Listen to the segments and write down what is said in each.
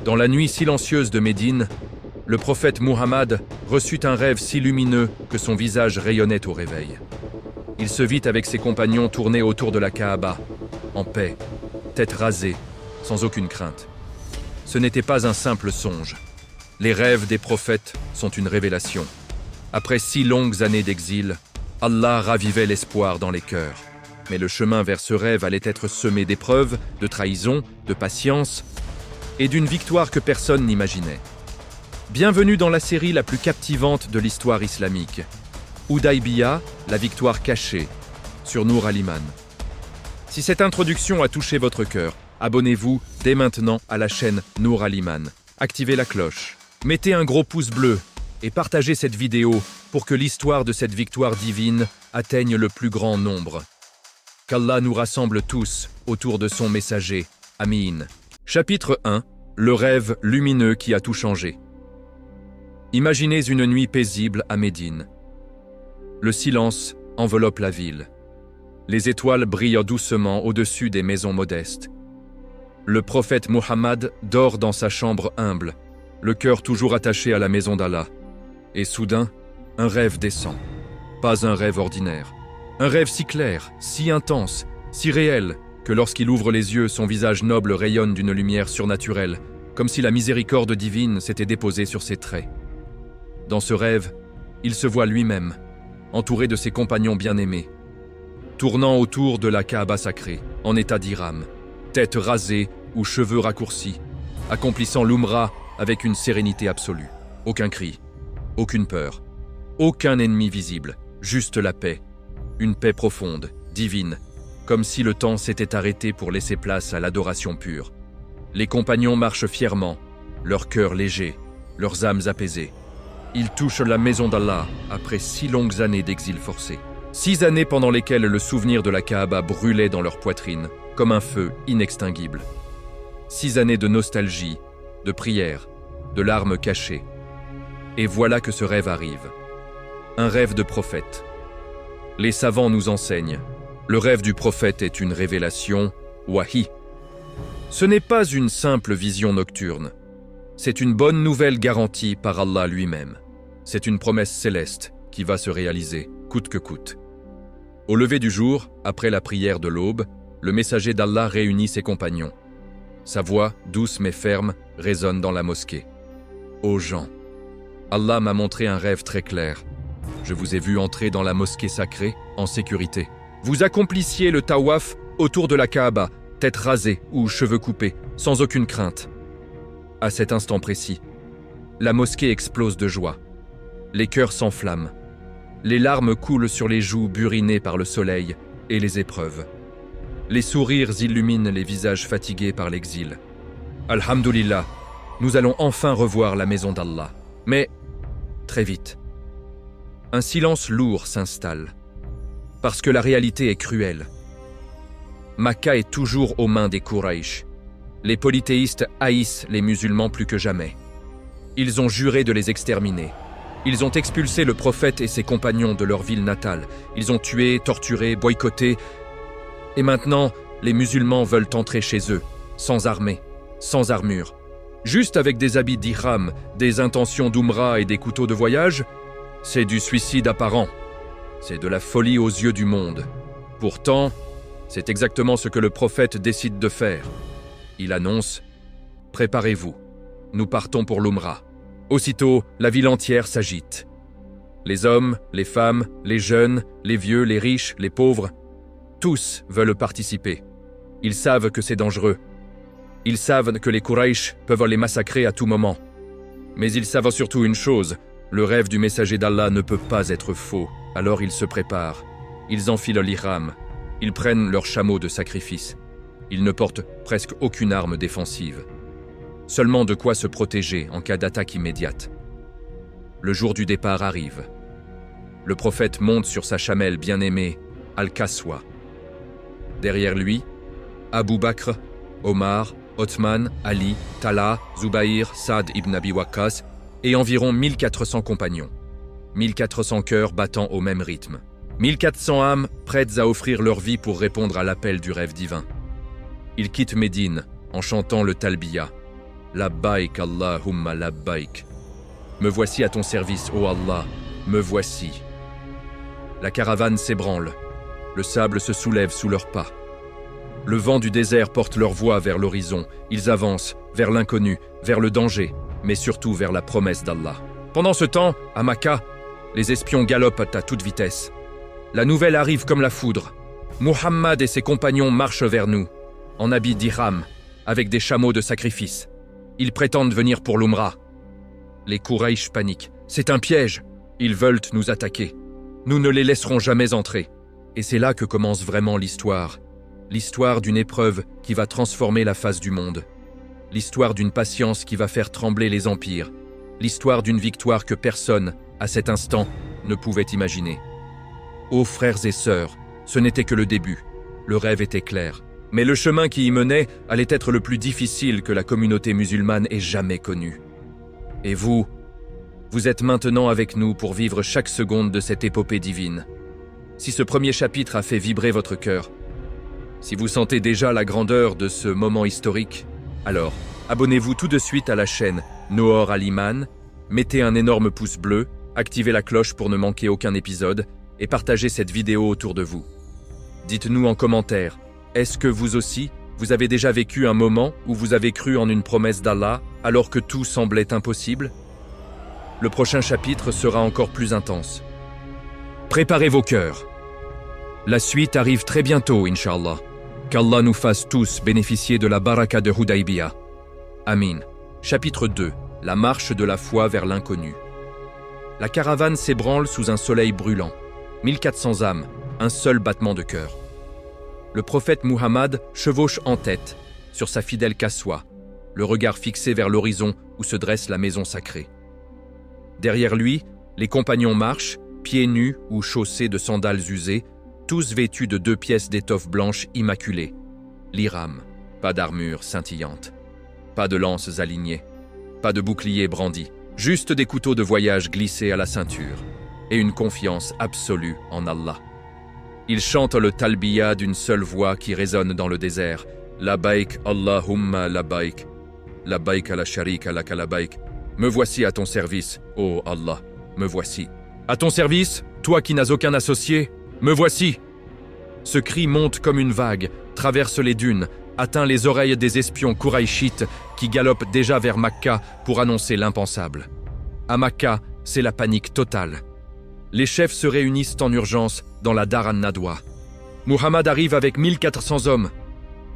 Dans la nuit silencieuse de Médine, le prophète Muhammad reçut un rêve si lumineux que son visage rayonnait au réveil. Il se vit avec ses compagnons tournés autour de la Kaaba, en paix, tête rasée, sans aucune crainte. Ce n'était pas un simple songe. Les rêves des prophètes sont une révélation. Après si longues années d'exil, Allah ravivait l'espoir dans les cœurs. Mais le chemin vers ce rêve allait être semé d'épreuves, de trahison, de patience et d'une victoire que personne n'imaginait. Bienvenue dans la série la plus captivante de l'histoire islamique. Hudaybiya, la victoire cachée, sur Nour al-Iman. Si cette introduction a touché votre cœur, abonnez-vous dès maintenant à la chaîne Nour al-Iman. Activez la cloche, mettez un gros pouce bleu et partagez cette vidéo pour que l'histoire de cette victoire divine atteigne le plus grand nombre. Qu'Allah nous rassemble tous autour de son messager. Amin. Chapitre 1. Le rêve lumineux qui a tout changé. Imaginez une nuit paisible à Médine. Le silence enveloppe la ville. Les étoiles brillent doucement au-dessus des maisons modestes. Le prophète Muhammad dort dans sa chambre humble, le cœur toujours attaché à la maison d'Allah. Et soudain, un rêve descend. Pas un rêve ordinaire. Un rêve si clair, si intense, si réel, que lorsqu'il ouvre les yeux, son visage noble rayonne d'une lumière surnaturelle, comme si la miséricorde divine s'était déposée sur ses traits. Dans ce rêve, il se voit lui-même, entouré de ses compagnons bien-aimés, tournant autour de la Kaaba sacrée, en état d'ihram, tête rasée ou cheveux raccourcis, accomplissant l'Umrah avec une sérénité absolue. Aucun cri, aucune peur, aucun ennemi visible, juste la paix. Une paix profonde, divine, comme si le temps s'était arrêté pour laisser place à l'adoration pure. Les compagnons marchent fièrement, leur cœur léger, leurs âmes apaisées. Ils touchent la maison d'Allah après 6 longues années d'exil forcé. 6 années pendant lesquelles le souvenir de la Kaaba brûlait dans leur poitrine, comme un feu inextinguible. 6 années de nostalgie, de prière, de larmes cachées. Et voilà que ce rêve arrive. Un rêve de prophète. Les savants nous enseignent. Le rêve du prophète est une révélation, wahi. Ce n'est pas une simple vision nocturne. C'est une bonne nouvelle garantie par Allah lui-même. C'est une promesse céleste qui va se réaliser, coûte que coûte. Au lever du jour, après la prière de l'aube, le messager d'Allah réunit ses compagnons. Sa voix, douce mais ferme, résonne dans la mosquée. Ô gens, Allah m'a montré un rêve très clair. Je vous ai vu entrer dans la mosquée sacrée en sécurité. Vous accomplissiez le tawaf autour de la Kaaba, tête rasée ou cheveux coupés, sans aucune crainte. À cet instant précis, la mosquée explose de joie. Les cœurs s'enflamment. Les larmes coulent sur les joues burinées par le soleil et les épreuves. Les sourires illuminent les visages fatigués par l'exil. Alhamdulillah, nous allons enfin revoir la maison d'Allah. Mais, très vite, un silence lourd s'installe, parce que la réalité est cruelle. Makka est toujours aux mains des Quraysh. Les polythéistes haïssent les musulmans plus que jamais. Ils ont juré de les exterminer. Ils ont expulsé le prophète et ses compagnons de leur ville natale. Ils ont tué, torturé, boycotté. Et maintenant, les musulmans veulent entrer chez eux, sans armée, sans armure. Juste avec des habits d'ihram, des intentions d'Umrah et des couteaux de voyage. C'est du suicide apparent. C'est de la folie aux yeux du monde. Pourtant, c'est exactement ce que le prophète décide de faire. Il annonce « Préparez-vous, nous partons pour l'Umrah ». Aussitôt, la ville entière s'agite. Les hommes, les femmes, les jeunes, les vieux, les riches, les pauvres, tous veulent participer. Ils savent que c'est dangereux. Ils savent que les Quraysh peuvent les massacrer à tout moment. Mais ils savent surtout une chose, le rêve du messager d'Allah ne peut pas être faux. Alors ils se préparent. Ils enfilent l'ihram. Ils prennent leurs chameaux de sacrifice. Ils ne portent presque aucune arme défensive. Seulement de quoi se protéger en cas d'attaque immédiate. Le jour du départ arrive. Le prophète monte sur sa chamelle bien-aimée, Al-Qaswa. Derrière lui, Abu Bakr, Omar, Othman, Ali, Talha, Zubayr, Saad ibn Abi Waqqas et environ 1400 compagnons. 1400 cœurs battant au même rythme. 1400 âmes prêtes à offrir leur vie pour répondre à l'appel du rêve divin. Ils quittent Médine en chantant le Talbiya. Labbaik Allahumma labbaik. Me voici à ton service, ô Allah, me voici. La caravane s'ébranle. Le sable se soulève sous leurs pas. Le vent du désert porte leur voix vers l'horizon. Ils avancent vers l'inconnu, vers le danger, mais surtout vers la promesse d'Allah. Pendant ce temps, à Makkah, les espions galopent à toute vitesse. La nouvelle arrive comme la foudre. Muhammad et ses compagnons marchent vers nous, en habits d'ihram, avec des chameaux de sacrifice. Ils prétendent venir pour l'Umrah. Les Quraysh paniquent. C'est un piège. Ils veulent nous attaquer. Nous ne les laisserons jamais entrer. Et c'est là que commence vraiment l'histoire. L'histoire d'une épreuve qui va transformer la face du monde. L'histoire d'une patience qui va faire trembler les empires. L'histoire d'une victoire que personne, à cet instant, ne pouvait imaginer. Ô frères et sœurs, ce n'était que le début. Le rêve était clair. Mais le chemin qui y menait allait être le plus difficile que la communauté musulmane ait jamais connu. Et vous êtes maintenant avec nous pour vivre chaque seconde de cette épopée divine. Si ce premier chapitre a fait vibrer votre cœur, si vous sentez déjà la grandeur de ce moment historique, alors abonnez-vous tout de suite à la chaîne Noor Al-Iman, mettez un énorme pouce bleu, activez la cloche pour ne manquer aucun épisode et partagez cette vidéo autour de vous. Dites-nous en commentaire, est-ce que vous aussi, vous avez déjà vécu un moment où vous avez cru en une promesse d'Allah alors que tout semblait impossible? Le prochain chapitre sera encore plus intense. Préparez vos cœurs. La suite arrive très bientôt, Inch'Allah. Qu'Allah nous fasse tous bénéficier de la baraka de Hudaybiyah. Amin. Chapitre 2. La marche de la foi vers l'inconnu. La caravane s'ébranle sous un soleil brûlant. 1400 âmes, un seul battement de cœur. Le prophète Muhammad chevauche en tête, sur sa fidèle Kaswa, le regard fixé vers l'horizon où se dresse la maison sacrée. Derrière lui, les compagnons marchent, pieds nus ou chaussés de sandales usées, tous vêtus de 2 pièces d'étoffe blanche immaculée. L'Iram, pas d'armure scintillante, pas de lances alignées, pas de boucliers brandis, juste des couteaux de voyage glissés à la ceinture et une confiance absolue en Allah. Ils chantent le talbiya d'une seule voix qui résonne dans le désert. Labbaik Allahumma labbaik, labbaik la sharika laka labbaik. Me voici à ton service, ô Allah, me voici. À ton service, toi qui n'as aucun associé, me voici. Ce cri monte comme une vague, traverse les dunes, atteint les oreilles des espions Qurayshites qui galopent déjà vers Makkah pour annoncer l'impensable. À Makkah, c'est la panique totale. Les chefs se réunissent en urgence dans la Dar an-Nadwa. Muhammad arrive avec 1400 hommes.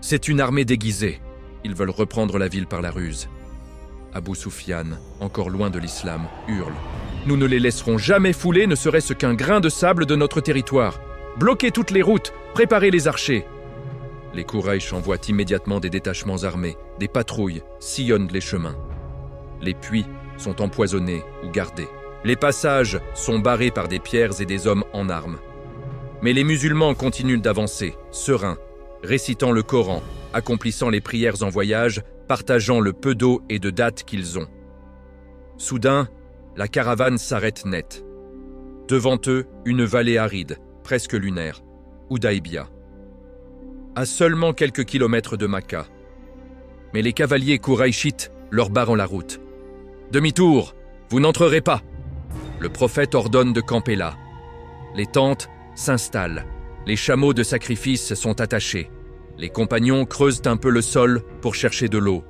C'est une armée déguisée. Ils veulent reprendre la ville par la ruse. Abu Sufyan, encore loin de l'islam, hurle. Nous ne les laisserons jamais fouler ne serait-ce qu'un grain de sable de notre territoire. Bloquez toutes les routes, préparez les archers. Les Quraysh envoient immédiatement des détachements armés, des patrouilles sillonnent les chemins. Les puits sont empoisonnés ou gardés. Les passages sont barrés par des pierres et des hommes en armes. Mais les musulmans continuent d'avancer, sereins, récitant le Coran, accomplissant les prières en voyage, partageant le peu d'eau et de dattes qu'ils ont. Soudain, la caravane s'arrête net. Devant eux, une vallée aride, presque lunaire, Hudaybiyah. À seulement quelques kilomètres de Makkah. Mais les cavaliers Qurayshites leur barrent la route. Demi-tour, vous n'entrerez pas. Le prophète ordonne de camper là. Les tentes s'installent. Les chameaux de sacrifice sont attachés. Les compagnons creusent un peu le sol pour chercher de l'eau.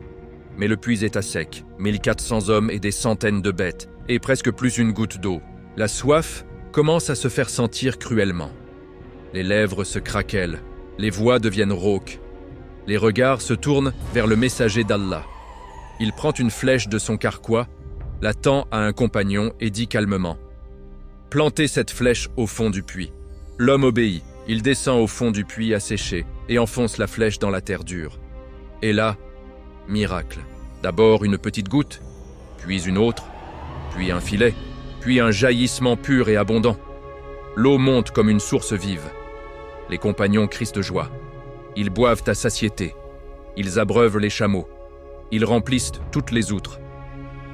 Mais le puits est à sec. 1400 hommes et des centaines de bêtes, et presque plus une goutte d'eau. La soif commence à se faire sentir cruellement. Les lèvres se craquellent. Les voix deviennent rauques. Les regards se tournent vers le messager d'Allah. Il prend une flèche de son carquois, la tend à un compagnon et dit calmement « Plantez cette flèche au fond du puits. » L'homme obéit. Il descend au fond du puits asséché et enfonce la flèche dans la terre dure. Et là, miracle. D'abord une petite goutte, puis une autre, puis un filet, puis un jaillissement pur et abondant. L'eau monte comme une source vive. Les compagnons crient de joie. Ils boivent à satiété. Ils abreuvent les chameaux. Ils remplissent toutes les outres.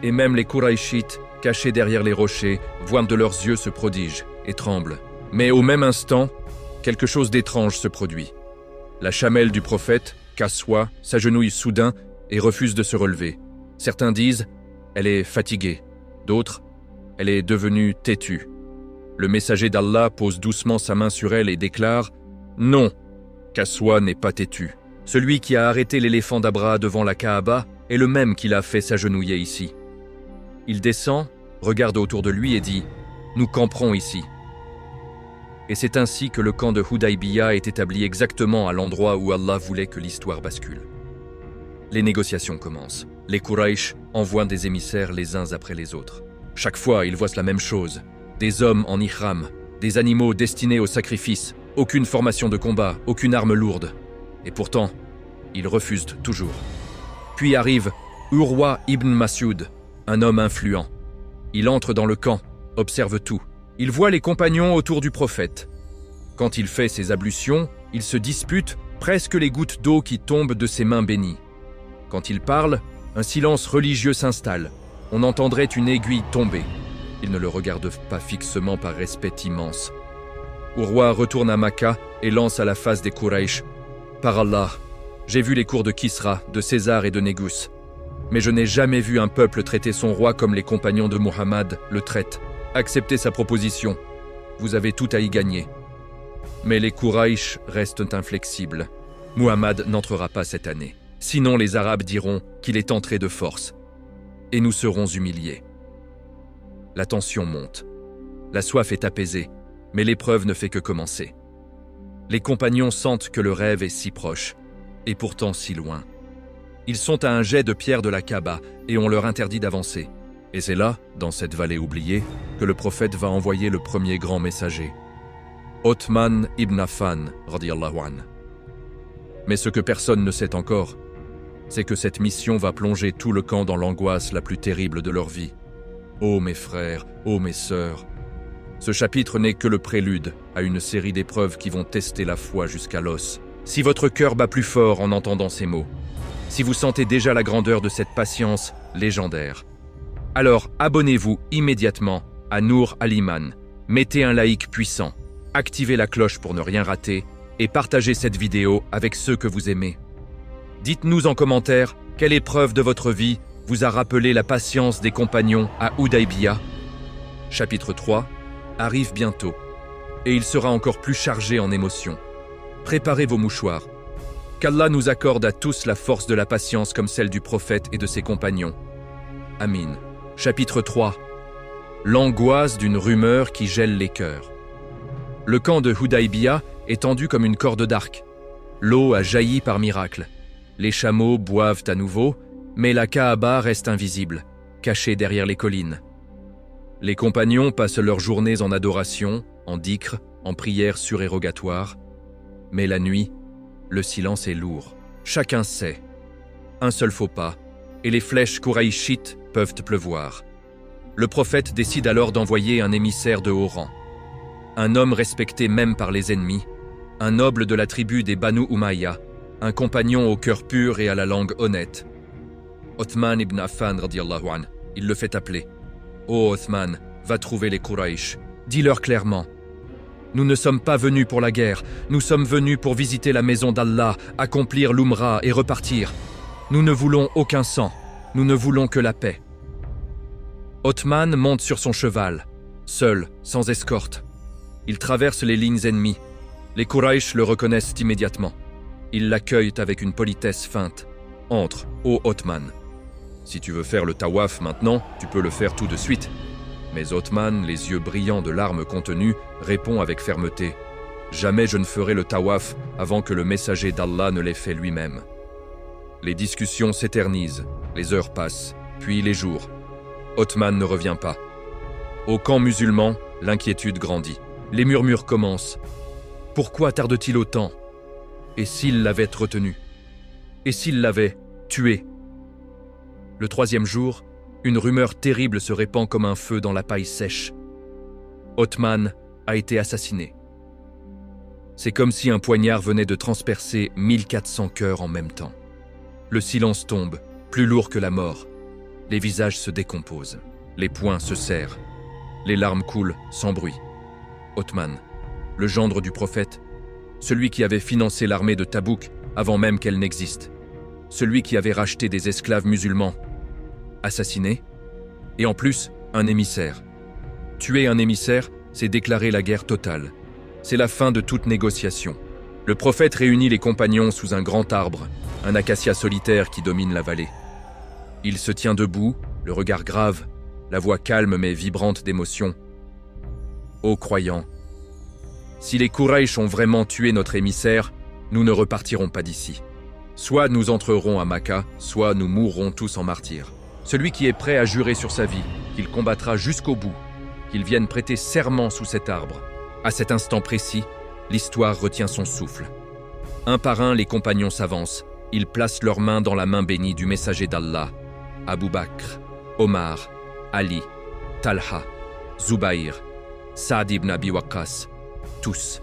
Et même les Qurayshites, cachés derrière les rochers, voient de leurs yeux ce prodige et tremblent. Mais au même instant, quelque chose d'étrange se produit. La chamelle du prophète, Kaswa, s'agenouille soudain et refuse de se relever. Certains disent, elle est fatiguée. D'autres, elle est devenue têtue. Le messager d'Allah pose doucement sa main sur elle et déclare « Non, Qaswa n'est pas têtu. Celui qui a arrêté l'éléphant d'Abra devant la Kaaba est le même qui l'a fait s'agenouiller ici. » Il descend, regarde autour de lui et dit « Nous camperons ici. » Et c'est ainsi que le camp de Hudaybiya est établi exactement à l'endroit où Allah voulait que l'histoire bascule. Les négociations commencent. Les Quraysh envoient des émissaires les uns après les autres. Chaque fois, ils voient la même chose. Des hommes en ihram, des animaux destinés au sacrifice, aucune formation de combat, aucune arme lourde. Et pourtant, ils refusent toujours. Puis arrive Urwa ibn Mas'ud, un homme influent. Il entre dans le camp, observe tout. Il voit les compagnons autour du prophète. Quand il fait ses ablutions, il se dispute presque les gouttes d'eau qui tombent de ses mains bénies. Quand il parle, un silence religieux s'installe. On entendrait une aiguille tomber. Il ne le regarde pas fixement par respect immense. Urwa retourne à Makkah et lance à la face des Quraysh. « Par Allah, j'ai vu les cours de Kisra, de César et de Négus. Mais je n'ai jamais vu un peuple traiter son roi comme les compagnons de Muhammad le traitent. Acceptez sa proposition. Vous avez tout à y gagner. » Mais les Quraysh restent inflexibles. Muhammad n'entrera pas cette année. Sinon les Arabes diront qu'il est entré de force. Et nous serons humiliés. La tension monte. La soif est apaisée, mais l'épreuve ne fait que commencer. Les compagnons sentent que le rêve est si proche, et pourtant si loin. Ils sont à un jet de pierre de la Kaaba, et on leur interdit d'avancer. Et c'est là, dans cette vallée oubliée, que le prophète va envoyer le premier grand messager. Othman ibn Affan, radiyallahu anhu. Mais ce que personne ne sait encore, c'est que cette mission va plonger tout le camp dans l'angoisse la plus terrible de leur vie. Ô mes frères, ô mes sœurs, ce chapitre n'est que le prélude à une série d'épreuves qui vont tester la foi jusqu'à l'os. Si votre cœur bat plus fort en entendant ces mots, si vous sentez déjà la grandeur de cette patience légendaire, alors abonnez-vous immédiatement à Nour al-Iman, mettez un like puissant, activez la cloche pour ne rien rater et partagez cette vidéo avec ceux que vous aimez. Dites-nous en commentaire quelle épreuve de votre vie vous a rappelé la patience des compagnons à Hudaybiya. Chapitre 3 arrive bientôt et il sera encore plus chargé en émotions. Préparez vos mouchoirs. Qu'Allah nous accorde à tous la force de la patience comme celle du prophète et de ses compagnons. Amin. Chapitre 3. L'angoisse d'une rumeur qui gèle les cœurs. Le camp de Hudaybiya est tendu comme une corde d'arc. L'eau a jailli par miracle. Les chameaux boivent à nouveau, mais la Kaaba reste invisible, cachée derrière les collines. Les compagnons passent leurs journées en adoration, en dhikr, en prières surérogatoires. Mais la nuit, le silence est lourd. Chacun sait. Un seul faux pas, et les flèches kouraïchites peuvent pleuvoir. Le prophète décide alors d'envoyer un émissaire de haut rang. Un homme respecté même par les ennemis, un noble de la tribu des Banu Umayya, un compagnon au cœur pur et à la langue honnête. Othman ibn Affan, radiyallahu anhu, il le fait appeler. « Ô Othman, va trouver les Quraysh. Dis-leur clairement. Nous ne sommes pas venus pour la guerre, nous sommes venus pour visiter la maison d'Allah, accomplir l'Umrah et repartir. Nous ne voulons aucun sang, nous ne voulons que la paix. » Othman monte sur son cheval, seul, sans escorte. Il traverse les lignes ennemies. Les Quraysh le reconnaissent immédiatement. Ils l'accueillent avec une politesse feinte. « Entre, ô Othman. Si tu veux faire le tawaf maintenant, tu peux le faire tout de suite. » Mais Othman, les yeux brillants de larmes contenues, répond avec fermeté. « Jamais je ne ferai le tawaf avant que le messager d'Allah ne l'ait fait lui-même. » Les discussions s'éternisent, les heures passent, puis les jours. Othman ne revient pas. Au camp musulman, l'inquiétude grandit. Les murmures commencent. Pourquoi tarde-t-il autant? Et s'il l'avait retenu? Et s'il l'avait tué? Le troisième jour, une rumeur terrible se répand comme un feu dans la paille sèche. Othman a été assassiné. C'est comme si un poignard venait de transpercer 1400 cœurs en même temps. Le silence tombe, plus lourd que la mort. Les visages se décomposent, les poings se serrent, les larmes coulent sans bruit. Othman, le gendre du prophète, celui qui avait financé l'armée de Tabouk avant même qu'elle n'existe, celui qui avait racheté des esclaves musulmans, Assassiné. Et en plus, un émissaire. Tuer un émissaire, c'est déclarer la guerre totale. C'est la fin de toute négociation. Le prophète réunit les compagnons sous un grand arbre, un acacia solitaire qui domine la vallée. Il se tient debout, le regard grave, la voix calme mais vibrante d'émotion. Ô croyants, si les Quraysh ont vraiment tué notre émissaire, nous ne repartirons pas d'ici. Soit nous entrerons à Makka, soit nous mourrons tous en martyrs. Celui qui est prêt à jurer sur sa vie, qu'il combattra jusqu'au bout, qu'il vienne prêter serment sous cet arbre. À cet instant précis, l'histoire retient son souffle. Un par un, les compagnons s'avancent. Ils placent leurs mains dans la main bénie du messager d'Allah. Abu Bakr, Omar, Ali, Talha, Zubair, Saad ibn Abi Waqqas, tous,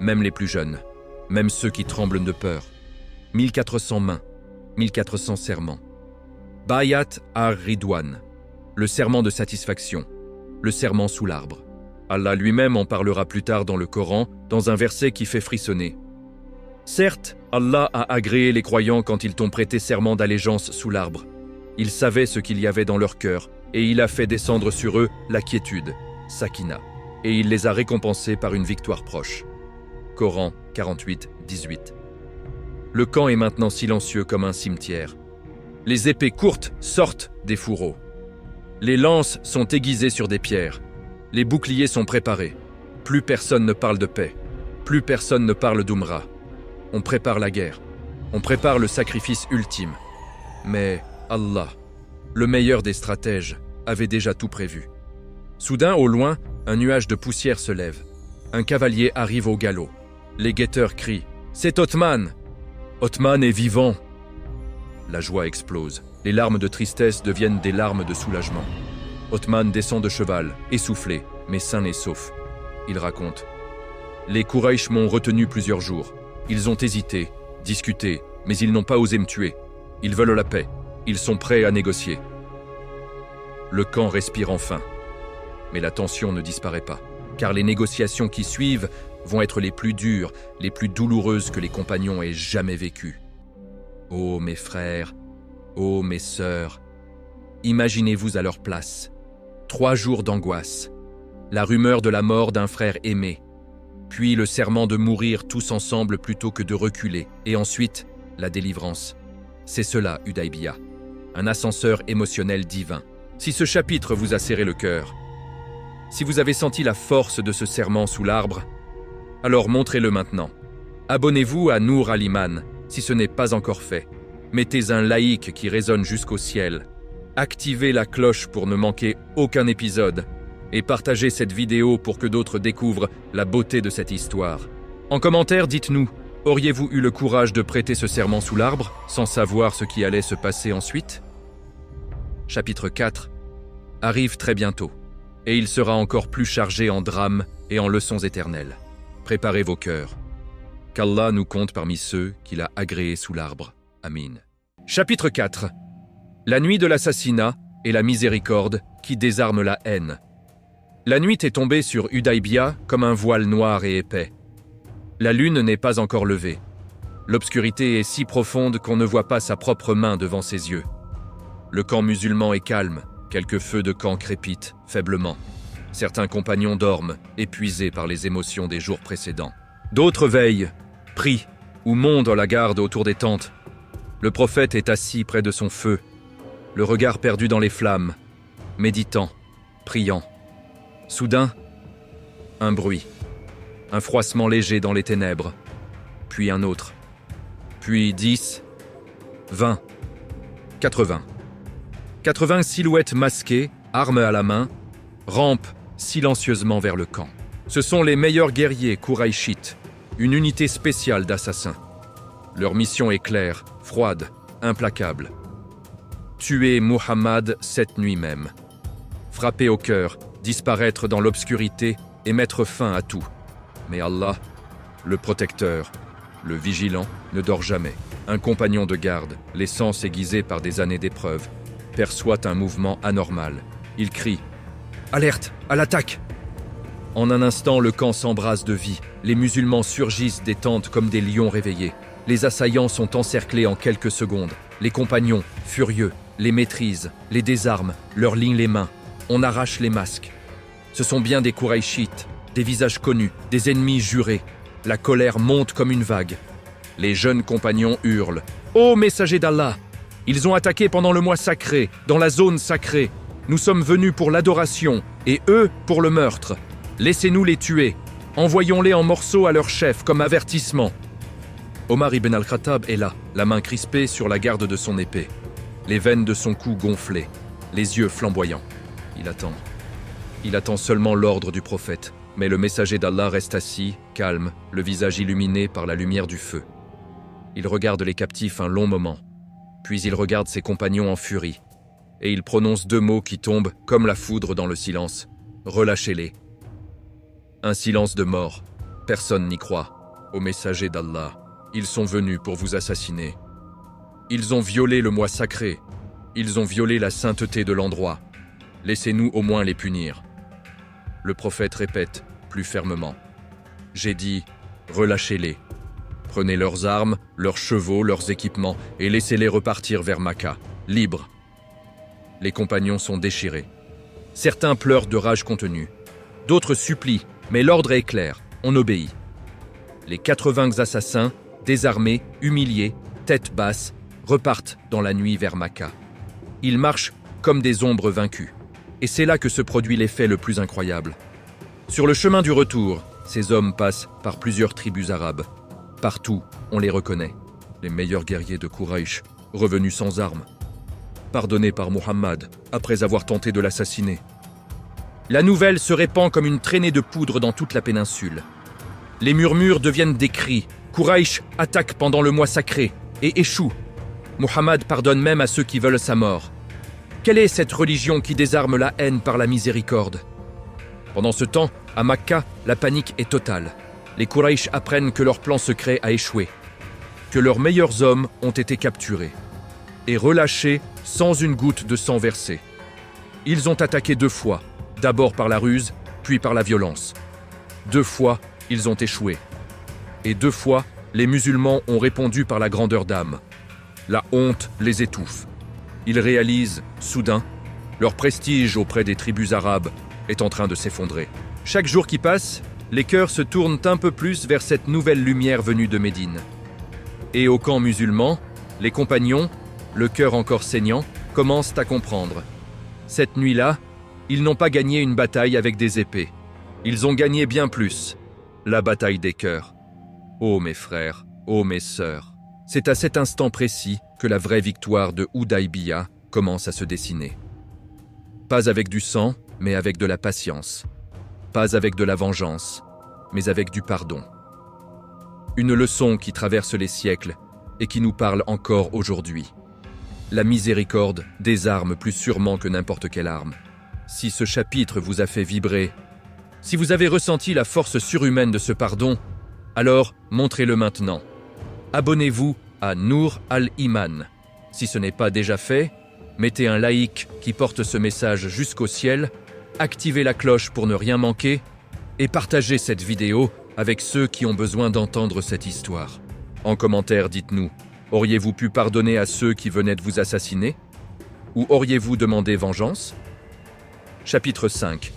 même les plus jeunes, même ceux qui tremblent de peur. 1400 mains, 1400 serments. Bayat ar-Ridwan, le serment de satisfaction, le serment sous l'arbre. Allah lui-même en parlera plus tard dans le Coran, dans un verset qui fait frissonner. Certes, Allah a agréé les croyants quand ils t'ont prêté serment d'allégeance sous l'arbre. Il savait ce qu'il y avait dans leur cœur, et il a fait descendre sur eux la quiétude, Sakina, et il les a récompensés par une victoire proche. Coran 48, 18. Le camp est maintenant silencieux comme un cimetière. Les épées courtes sortent des fourreaux. Les lances sont aiguisées sur des pierres. Les boucliers sont préparés. Plus personne ne parle de paix. Plus personne ne parle d'Umrah. On prépare la guerre. On prépare le sacrifice ultime. Mais Allah, le meilleur des stratèges, avait déjà tout prévu. Soudain, au loin, un nuage de poussière se lève. Un cavalier arrive au galop. Les guetteurs crient « C'est Othman !» Othman est vivant. La joie explose. Les larmes de tristesse deviennent des larmes de soulagement. Othman descend de cheval, essoufflé, mais sain et sauf. Il raconte « Les Quraysh m'ont retenu plusieurs jours. Ils ont hésité, discuté, mais ils n'ont pas osé me tuer. Ils veulent la paix. Ils sont prêts à négocier. » Le camp respire enfin. Mais la tension ne disparaît pas, car les négociations qui suivent vont être les plus dures, les plus douloureuses que les compagnons aient jamais vécues. Ô mes frères, ô mes sœurs, imaginez-vous à leur place. 3 jours d'angoisse, la rumeur de la mort d'un frère aimé, puis le serment de mourir tous ensemble plutôt que de reculer, et ensuite la délivrance. C'est cela, Hudaybiyah, un ascenseur émotionnel divin. Si ce chapitre vous a serré le cœur, si vous avez senti la force de ce serment sous l'arbre, alors montrez-le maintenant. Abonnez-vous à Nour al-Iman si ce n'est pas encore fait. Mettez un like qui résonne jusqu'au ciel. Activez la cloche pour ne manquer aucun épisode et partagez cette vidéo pour que d'autres découvrent la beauté de cette histoire. En commentaire, dites-nous, auriez-vous eu le courage de prêter ce serment sous l'arbre sans savoir ce qui allait se passer ensuite ? Chapitre 4 arrive très bientôt et il sera encore plus chargé en drames et en leçons éternelles. Préparez vos cœurs. Qu'Allah nous compte parmi ceux qu'il a agréés sous l'arbre. Amin. Chapitre 4. La nuit de l'assassinat et la miséricorde qui désarme la haine. La nuit est tombée sur Hudaybiyah comme un voile noir et épais. La lune n'est pas encore levée. L'obscurité est si profonde qu'on ne voit pas sa propre main devant ses yeux. Le camp musulman est calme, quelques feux de camp crépitent faiblement. Certains compagnons dorment, épuisés par les émotions des jours précédents. D'autres veillent, prient ou montent la garde autour des tentes. Le prophète est assis près de son feu, le regard perdu dans les flammes, méditant, priant. Soudain, un bruit, un froissement léger dans les ténèbres, puis un autre, puis 10, 20, 80. 80 silhouettes masquées, armes à la main, rampent silencieusement vers le camp. Ce sont les meilleurs guerriers Qurayshites, une unité spéciale d'assassins. Leur mission est claire, froide, implacable. Tuer Muhammad cette nuit même. Frapper au cœur, disparaître dans l'obscurité et mettre fin à tout. Mais Allah, le protecteur, le vigilant, ne dort jamais. Un compagnon de garde, les sens aiguisés par des années d'épreuves, perçoit un mouvement anormal. Il crie « Alerte, à l'attaque !» En un instant, le camp s'embrase de vie. Les musulmans surgissent des tentes comme des lions réveillés. Les assaillants sont encerclés en quelques secondes. Les compagnons, furieux, les maîtrise, les désarme, leur ligne les mains. On arrache les masques. Ce sont bien des Qurayshites, des visages connus, des ennemis jurés. La colère monte comme une vague. Les jeunes compagnons hurlent. « Ô messager d'Allah ! Ils ont attaqué pendant le mois sacré, dans la zone sacrée. Nous sommes venus pour l'adoration, et eux pour le meurtre. Laissez-nous les tuer. Envoyons-les en morceaux à leur chef comme avertissement. » Omar ibn al-Khattab est là, la main crispée sur la garde de son épée. Les veines de son cou gonflées, les yeux flamboyants. Il attend. Il attend seulement l'ordre du prophète. Mais le messager d'Allah reste assis, calme, le visage illuminé par la lumière du feu. Il regarde les captifs un long moment. Puis il regarde ses compagnons en furie. Et il prononce 2 mots qui tombent comme la foudre dans le silence. Relâchez-les. Un silence de mort. Personne n'y croit. Au messager d'Allah, ils sont venus pour vous assassiner. Ils ont violé le mois sacré. Ils ont violé la sainteté de l'endroit. Laissez-nous au moins les punir. Le prophète répète, plus fermement. J'ai dit, relâchez-les. Prenez leurs armes, leurs chevaux, leurs équipements et laissez-les repartir vers Makka, libres. Les compagnons sont déchirés. Certains pleurent de rage contenue. D'autres supplient, mais l'ordre est clair, on obéit. Les 80 assassins, désarmés, humiliés, tête basse, repartent dans la nuit vers Makka. Ils marchent comme des ombres vaincues. Et c'est là que se produit l'effet le plus incroyable. Sur le chemin du retour, ces hommes passent par plusieurs tribus arabes. Partout, on les reconnaît. Les meilleurs guerriers de Quraysh, revenus sans armes. Pardonnés par Muhammad, après avoir tenté de l'assassiner. La nouvelle se répand comme une traînée de poudre dans toute la péninsule. Les murmures deviennent des cris. Quraysh attaque pendant le mois sacré et échoue. Muhammad pardonne même à ceux qui veulent sa mort. Quelle est cette religion qui désarme la haine par la miséricorde? Pendant ce temps, à Makka, la panique est totale. Les Quraysh apprennent que leur plan secret a échoué, que leurs meilleurs hommes ont été capturés et relâchés sans une goutte de sang versé. Ils ont attaqué 2 fois, d'abord par la ruse, puis par la violence. 2 fois, ils ont échoué. Et 2 fois, les musulmans ont répondu par la grandeur d'âme. La honte les étouffe. Ils réalisent, soudain, leur prestige auprès des tribus arabes est en train de s'effondrer. Chaque jour qui passe, les cœurs se tournent un peu plus vers cette nouvelle lumière venue de Médine. Et au camp musulman, les compagnons, le cœur encore saignant, commencent à comprendre. Cette nuit-là, ils n'ont pas gagné une bataille avec des épées. Ils ont gagné bien plus, la bataille des cœurs. Ô mes frères, ô mes sœurs, c'est à cet instant précis que la vraie victoire de Hudaybiya commence à se dessiner. Pas avec du sang, mais avec de la patience. Pas avec de la vengeance, mais avec du pardon. Une leçon qui traverse les siècles et qui nous parle encore aujourd'hui. La miséricorde désarme plus sûrement que n'importe quelle arme. Si ce chapitre vous a fait vibrer, si vous avez ressenti la force surhumaine de ce pardon, alors montrez-le maintenant. Abonnez-vous à Nour al-Iman. Si ce n'est pas déjà fait, mettez un like qui porte ce message jusqu'au ciel, activez la cloche pour ne rien manquer et partagez cette vidéo avec ceux qui ont besoin d'entendre cette histoire. En commentaire, dites-nous, auriez-vous pu pardonner à ceux qui venaient de vous assassiner? Ou auriez-vous demandé vengeance? Chapitre 5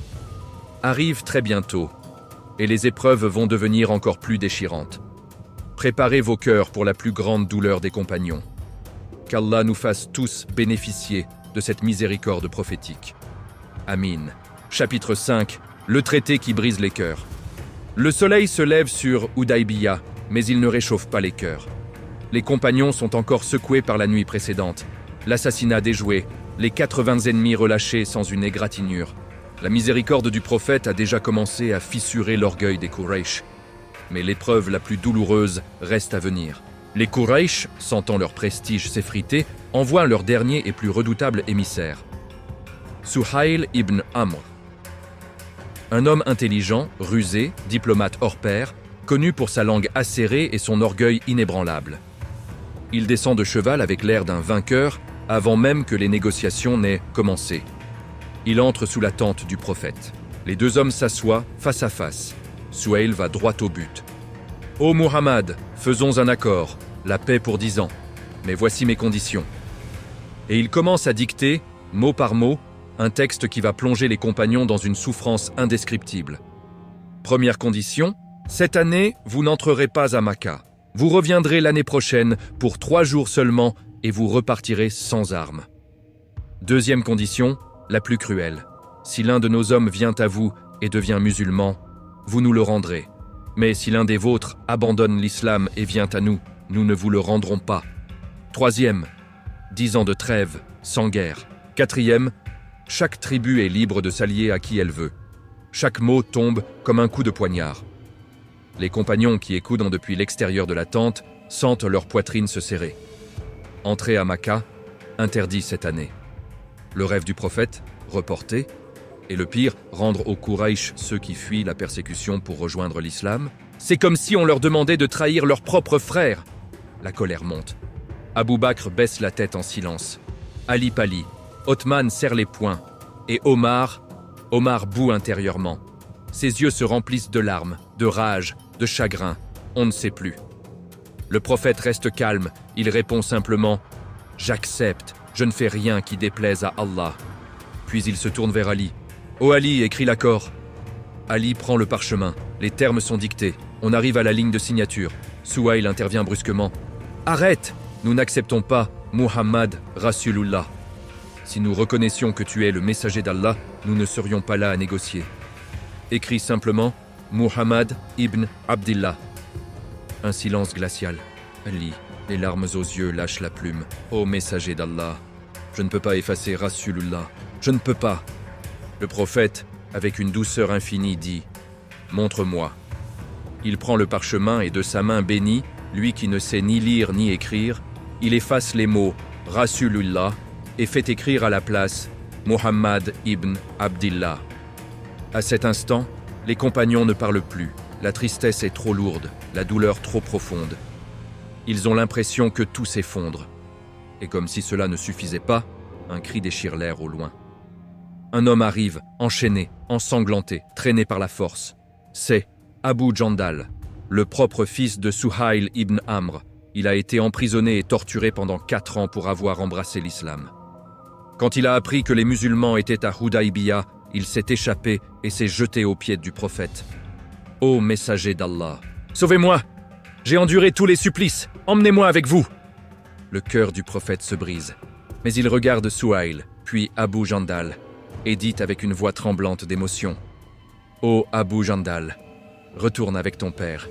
arrive très bientôt, et les épreuves vont devenir encore plus déchirantes. Préparez vos cœurs pour la plus grande douleur des compagnons. Qu'Allah nous fasse tous bénéficier de cette miséricorde prophétique. Amin. Chapitre 5 le traité qui brise les cœurs. Le soleil se lève sur Hudaybiya, mais il ne réchauffe pas les cœurs. Les compagnons sont encore secoués par la nuit précédente. L'assassinat déjoué, les 80 ennemis relâchés sans une égratignure. La miséricorde du prophète a déjà commencé à fissurer l'orgueil des Quraysh. Mais l'épreuve la plus douloureuse reste à venir. Les Quraysh, sentant leur prestige s'effriter, envoient leur dernier et plus redoutable émissaire. Suhail ibn Amr. Un homme intelligent, rusé, diplomate hors pair, connu pour sa langue acérée et son orgueil inébranlable. Il descend de cheval avec l'air d'un vainqueur avant même que les négociations n'aient commencé. Il entre sous la tente du prophète. Les 2 hommes s'assoient face à face. Suhail va droit au but. « Ô Muhammad, faisons un accord, la paix pour 10 ans. Mais voici mes conditions. » Et il commence à dicter, mot par mot, un texte qui va plonger les compagnons dans une souffrance indescriptible. Première condition, cette année, vous n'entrerez pas à Maca. Vous reviendrez l'année prochaine pour 3 jours seulement et vous repartirez sans armes. Deuxième condition, la plus cruelle. Si l'un de nos hommes vient à vous et devient musulman, vous nous le rendrez. Mais si l'un des vôtres abandonne l'islam et vient à nous, nous ne vous le rendrons pas. Troisième, 10 ans de trêve, sans guerre. Quatrième, chaque tribu est libre de s'allier à qui elle veut. Chaque mot tombe comme un coup de poignard. Les compagnons qui écoutent depuis l'extérieur de la tente sentent leur poitrine se serrer. Entrer à Maca, interdit cette année. Le rêve du prophète, reporté. Et le pire, rendre aux Quraysh ceux qui fuient la persécution pour rejoindre l'islam. C'est comme si on leur demandait de trahir leurs propres frères. La colère monte. Abou Bakr baisse la tête en silence. Ali pâlit. Othman serre les poings. Et Omar bout intérieurement. Ses yeux se remplissent de larmes, de rage, de chagrin. On ne sait plus. Le prophète reste calme. Il répond simplement « J'accepte, je ne fais rien qui déplaise à Allah. » Puis il se tourne vers Ali. « Oh Ali, écris l'accord. » Ali prend le parchemin. Les termes sont dictés. On arrive à la ligne de signature. Souhaïl intervient brusquement. « Arrête! Nous n'acceptons pas Muhammad Rasulullah. Si nous reconnaissions que tu es le messager d'Allah, nous ne serions pas là à négocier. Écris simplement Muhammad ibn Abdillah. » Un silence glacial. Ali, les larmes aux yeux, lâche la plume. Ô messager d'Allah, je ne peux pas effacer Rasulullah. Je ne peux pas. Le prophète, avec une douceur infinie, dit « Montre-moi. » Il prend le parchemin et de sa main bénie, lui qui ne sait ni lire ni écrire, il efface les mots « Rasulullah » et fait écrire à la place « Muhammad ibn Abdillah ». À cet instant, les compagnons ne parlent plus. La tristesse est trop lourde, la douleur trop profonde. Ils ont l'impression que tout s'effondre. Et comme si cela ne suffisait pas, un cri déchire l'air au loin. Un homme arrive, enchaîné, ensanglanté, traîné par la force. C'est Abu Jandal, le propre fils de Suhail ibn Amr. Il a été emprisonné et torturé pendant 4 ans pour avoir embrassé l'islam. Quand il a appris que les musulmans étaient à Hudaybiyah, il s'est échappé et s'est jeté aux pieds du prophète. « Ô messager d'Allah, sauvez-moi! J'ai enduré tous les supplices, emmenez-moi avec vous !» Le cœur du prophète se brise, mais il regarde Souhaïl, puis Abu Jandal, et dit avec une voix tremblante d'émotion « Ô Abu Jandal, retourne avec ton père,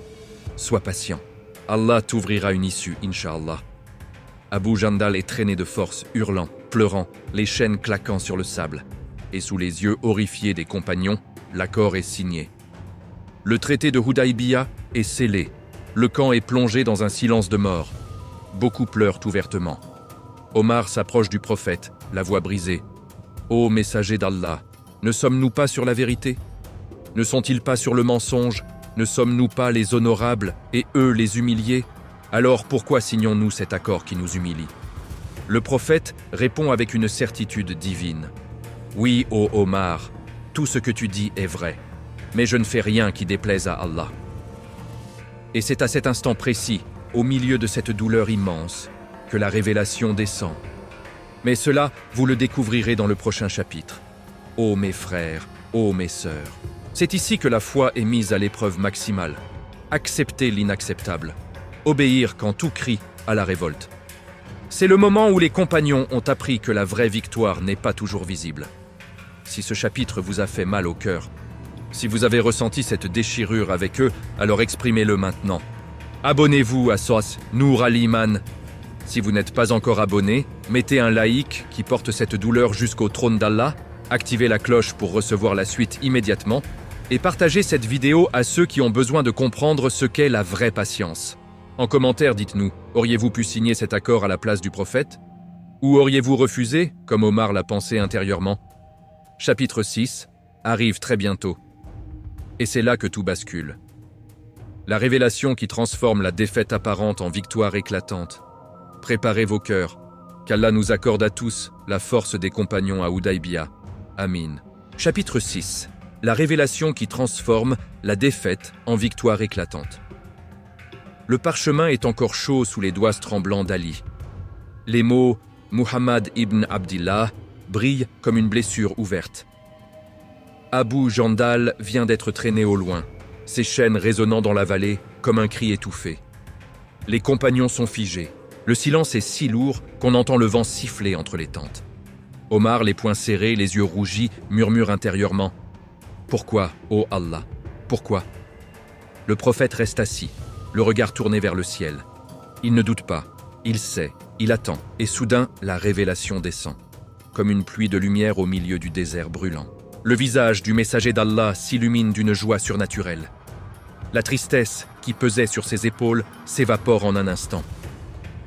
sois patient, Allah t'ouvrira une issue, Inch'Allah. » Abu Jandal est traîné de force, hurlant, pleurant, les chaînes claquant sur le sable, et sous les yeux horrifiés des compagnons, l'accord est signé. Le traité de Hudaybiyah est scellé. Le camp est plongé dans un silence de mort. Beaucoup pleurent ouvertement. Omar s'approche du prophète, la voix brisée. « Ô messager d'Allah, ne sommes-nous pas sur la vérité? Ne sont-ils pas sur le mensonge? Ne sommes-nous pas les honorables et eux les humiliés? Alors pourquoi signons-nous cet accord qui nous humilie ?» Le prophète répond avec une certitude divine. « Oui, ô Omar, tout ce que tu dis est vrai. Mais je ne fais rien qui déplaise à Allah. » Et c'est à cet instant précis, au milieu de cette douleur immense, que la révélation descend. Mais cela, vous le découvrirez dans le prochain chapitre. Ô mes frères, ô mes sœurs, c'est ici que la foi est mise à l'épreuve maximale. Accepter l'inacceptable. Obéir quand tout crie à la révolte. C'est le moment où les compagnons ont appris que la vraie victoire n'est pas toujours visible. Si ce chapitre vous a fait mal au cœur, si vous avez ressenti cette déchirure avec eux, alors exprimez-le maintenant. Abonnez-vous à SOS Nour Al-Iman. Si vous n'êtes pas encore abonné, mettez un like qui porte cette douleur jusqu'au trône d'Allah, activez la cloche pour recevoir la suite immédiatement, et partagez cette vidéo à ceux qui ont besoin de comprendre ce qu'est la vraie patience. En commentaire, dites-nous, auriez-vous pu signer cet accord à la place du prophète? Ou auriez-vous refusé, comme Omar l'a pensé intérieurement? Chapitre 6 arrive très bientôt. Et c'est là que tout bascule. La révélation qui transforme la défaite apparente en victoire éclatante. Préparez vos cœurs, qu'Allah nous accorde à tous la force des compagnons à Hudaybiyah. Amin. Chapitre 6. La révélation qui transforme la défaite en victoire éclatante. Le parchemin est encore chaud sous les doigts tremblants d'Ali. Les mots Muhammad ibn Abdillah, brille comme une blessure ouverte. Abu Jandal vient d'être traîné au loin, ses chaînes résonnant dans la vallée comme un cri étouffé. Les compagnons sont figés. Le silence est si lourd qu'on entend le vent siffler entre les tentes. Omar, les poings serrés, les yeux rougis, murmure intérieurement « Pourquoi, ô Allah? Pourquoi ?» Le prophète reste assis, le regard tourné vers le ciel. Il ne doute pas, il sait, il attend, et soudain, la révélation descend, comme une pluie de lumière au milieu du désert brûlant. Le visage du messager d'Allah s'illumine d'une joie surnaturelle. La tristesse qui pesait sur ses épaules s'évapore en un instant.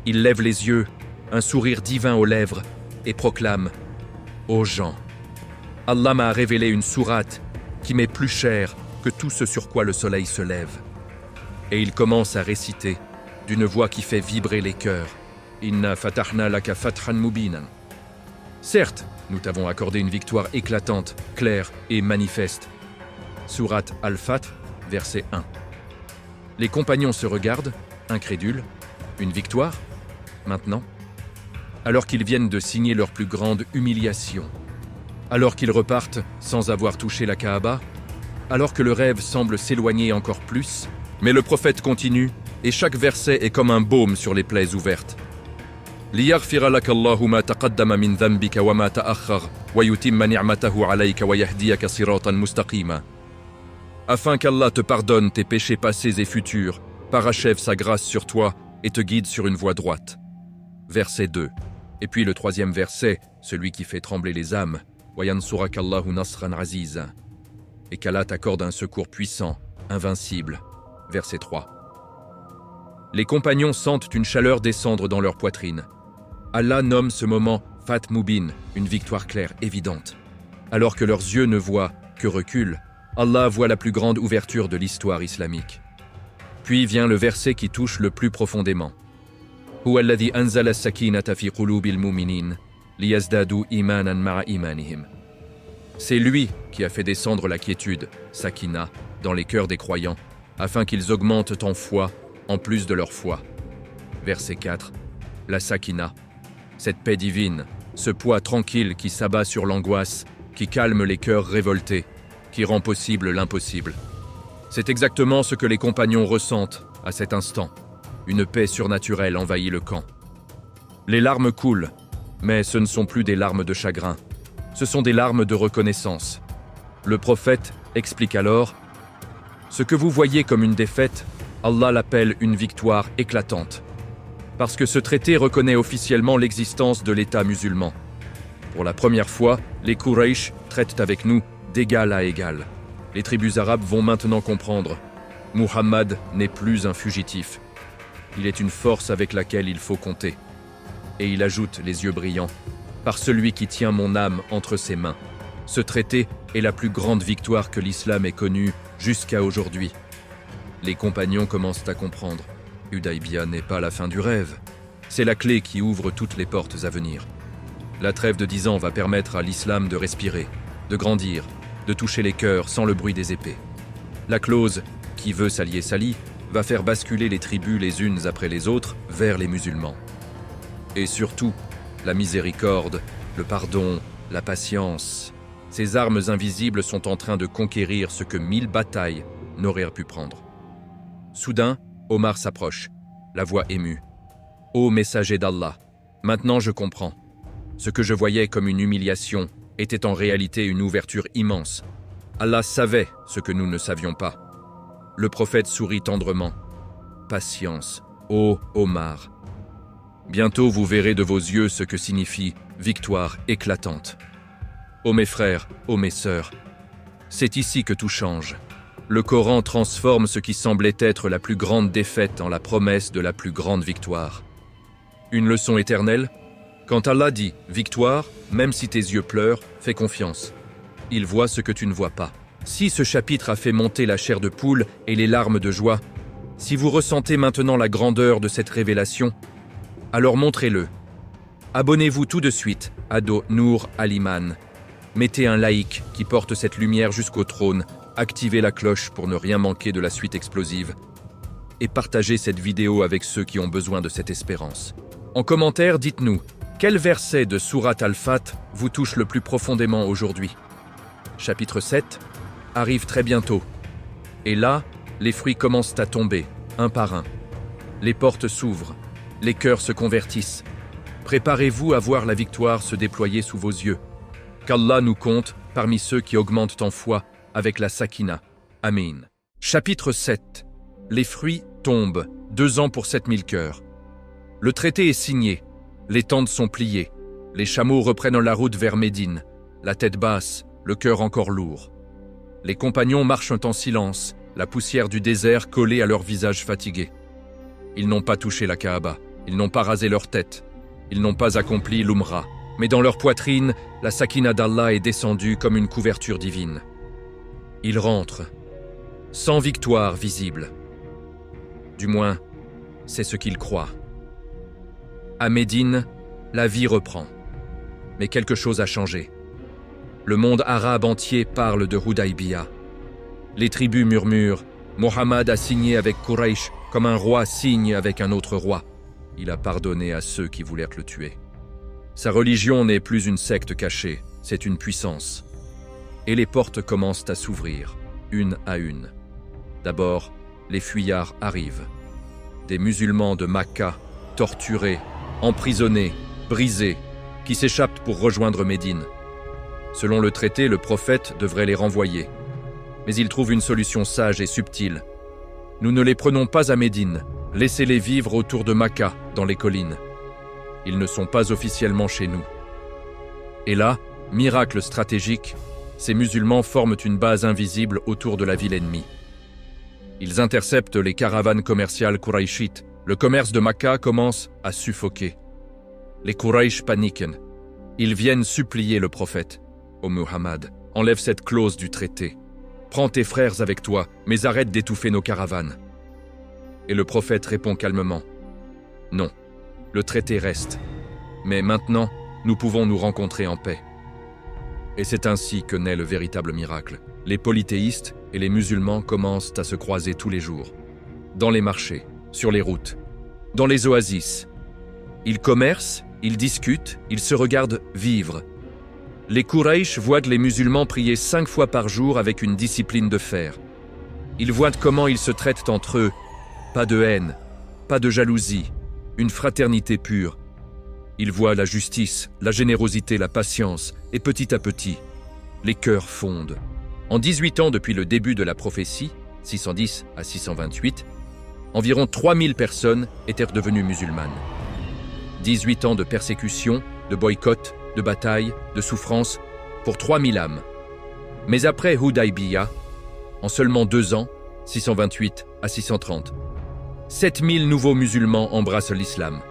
Il lève les yeux, un sourire divin aux lèvres, et proclame « Ô gens, Allah m'a révélé une sourate qui m'est plus chère que tout ce sur quoi le soleil se lève. » Et il commence à réciter, d'une voix qui fait vibrer les cœurs. « Inna fatahna laka fathan mubinan. » Certes, nous t'avons accordé une victoire éclatante, claire et manifeste. Sourate Al-Fath, verset 1. Les compagnons se regardent, incrédules. Une victoire? Maintenant? Alors qu'ils viennent de signer leur plus grande humiliation? Alors qu'ils repartent sans avoir touché la Kaaba? Alors que le rêve semble s'éloigner encore plus? Mais le prophète continue, et chaque verset est comme un baume sur les plaies ouvertes. ليغفر لك الله ما تقدم من ذنبك وما تأخر ويتم نعمته عليك ويهديك صراطا مستقيما. Afin qu'Allah te pardonne tes péchés passés et futurs, parachève sa grâce sur toi et te guide sur une voie droite. Verset 2. Et puis le troisième verset, celui qui fait trembler les âmes. وَيَنْصُرَكَ اللَّهُ نَصْرًا عَزِيزًا. Et qu'Allah t'accorde un secours puissant, invincible. Verset 3. Les compagnons sentent une chaleur descendre dans leur poitrine. Allah nomme ce moment Fath Mubin, une victoire claire, évidente. Alors que leurs yeux ne voient que recul, Allah voit la plus grande ouverture de l'histoire islamique. Puis vient le verset qui touche le plus profondément. Huwa alladhi anzala as-sakinata fi qulubil mu'minin liyazdadu imanan ma'a imanihim. C'est lui qui a fait descendre la quiétude, sakina, dans les cœurs des croyants, afin qu'ils augmentent en foi, en plus de leur foi. Verset 4. La sakina, cette paix divine, ce poids tranquille qui s'abat sur l'angoisse, qui calme les cœurs révoltés, qui rend possible l'impossible. C'est exactement ce que les compagnons ressentent à cet instant. Une paix surnaturelle envahit le camp. Les larmes coulent, mais ce ne sont plus des larmes de chagrin. Ce sont des larmes de reconnaissance. Le prophète explique alors « Ce que vous voyez comme une défaite, Allah l'appelle une victoire éclatante. Parce que ce traité reconnaît officiellement l'existence de l'État musulman. Pour la première fois, les Quraysh traitent avec nous d'égal à égal. Les tribus arabes vont maintenant comprendre. Muhammad n'est plus un fugitif. Il est une force avec laquelle il faut compter. » Et il ajoute les yeux brillants. « Par celui qui tient mon âme entre ses mains. Ce traité est la plus grande victoire que l'islam ait connue jusqu'à aujourd'hui. » Les compagnons commencent à comprendre. Hudaybiyah n'est pas la fin du rêve. C'est la clé qui ouvre toutes les portes à venir. La trêve de 10 ans va permettre à l'islam de respirer, de grandir, de toucher les cœurs sans le bruit des épées. La clause « qui veut s'allier s'allie » va faire basculer les tribus les unes après les autres vers les musulmans. Et surtout, la miséricorde, le pardon, la patience. Ces armes invisibles sont en train de conquérir ce que 1000 batailles n'auraient pu prendre. Soudain, Omar s'approche, la voix émue. « Ô messager d'Allah, maintenant je comprends. Ce que je voyais comme une humiliation était en réalité une ouverture immense. Allah savait ce que nous ne savions pas. » Le prophète sourit tendrement. « Patience, ô Omar. Bientôt vous verrez de vos yeux ce que signifie victoire éclatante. Ô mes frères, ô mes sœurs, c'est ici que tout change. Le Coran transforme ce qui semblait être la plus grande défaite en la promesse de la plus grande victoire. Une leçon éternelle? Quand Allah dit « victoire », même si tes yeux pleurent, fais confiance. Il voit ce que tu ne vois pas. Si ce chapitre a fait monter la chair de poule et les larmes de joie, si vous ressentez maintenant la grandeur de cette révélation, alors montrez-le. Abonnez-vous tout de suite à Nour Al-Iman. Mettez un like qui porte cette lumière jusqu'au trône, activez la cloche pour ne rien manquer de la suite explosive et partagez cette vidéo avec ceux qui ont besoin de cette espérance. En commentaire, dites-nous, Quel verset de Sourate Al-Fat vous touche le plus profondément aujourd'hui? Chapitre 7 arrive très bientôt. Et là, les fruits commencent à tomber, un par un. Les portes s'ouvrent, les cœurs se convertissent. Préparez-vous à voir la victoire se déployer sous vos yeux. Qu'Allah nous compte parmi ceux qui augmentent en foi avec la sakina. Amin. Chapitre 7. Les fruits tombent, 2 ans pour 7000 cœurs. Le traité est signé, les tentes sont pliées, les chameaux reprennent la route vers Médine, la tête basse, le cœur encore lourd. Les compagnons marchent en silence, la poussière du désert collée à leur visage fatigué. Ils n'ont pas touché la Kaaba, ils n'ont pas rasé leur tête, ils n'ont pas accompli l'Umrah, mais dans leur poitrine, la sakina d'Allah est descendue comme une couverture divine. Ils rentrent, sans victoire visible. Du moins, c'est ce qu'ils croient. À Médine, la vie reprend. Mais quelque chose a changé. Le monde arabe entier parle de Hudaybiya. Les tribus murmurent, Mohammed a signé avec Quraysh comme un roi signe avec un autre roi. Il a pardonné à ceux qui voulèrent le tuer. Sa religion n'est plus une secte cachée, c'est une puissance. Et les portes commencent à s'ouvrir, une à une. D'abord, les fuyards arrivent. Des musulmans de Makka, torturés, emprisonnés, brisés, qui s'échappent pour rejoindre Médine. Selon le traité, le prophète devrait les renvoyer. Mais il trouve une solution sage et subtile. Nous ne les prenons pas à Médine, laissez-les vivre autour de Makka, dans les collines. Ils ne sont pas officiellement chez nous. Et là, miracle stratégique, ces musulmans forment une base invisible autour de la ville ennemie. Ils interceptent les caravanes commerciales Qurayshites. Le commerce de Makka commence à suffoquer. Les Quraysh paniquent. Ils viennent supplier le prophète. Ô Muhammad, enlève cette clause du traité. Prends tes frères avec toi, mais arrête d'étouffer nos caravanes. Et le prophète répond calmement. Non, le traité reste. Mais maintenant, nous pouvons nous rencontrer en paix. Et c'est ainsi que naît le véritable miracle. Les polythéistes et les musulmans commencent à se croiser tous les jours. Dans les marchés, sur les routes, dans les oasis. Ils commercent, ils discutent, ils se regardent vivre. Les Quraysh voient les musulmans prier 5 fois par jour avec une discipline de fer. Ils voient comment ils se traitent entre eux. Pas de haine, pas de jalousie, une fraternité pure. Ils voient la justice, la générosité, la patience, et petit à petit, les cœurs fondent. En 18 ans depuis le début de la prophétie, 610 à 628, environ 3000 personnes étaient devenues musulmanes. 18 ans de persécution, de boycott, de bataille, de souffrance, pour 3000 âmes. Mais après Hudaybiya, en seulement 2 ans, 628 à 630, 7000 nouveaux musulmans embrassent l'islam.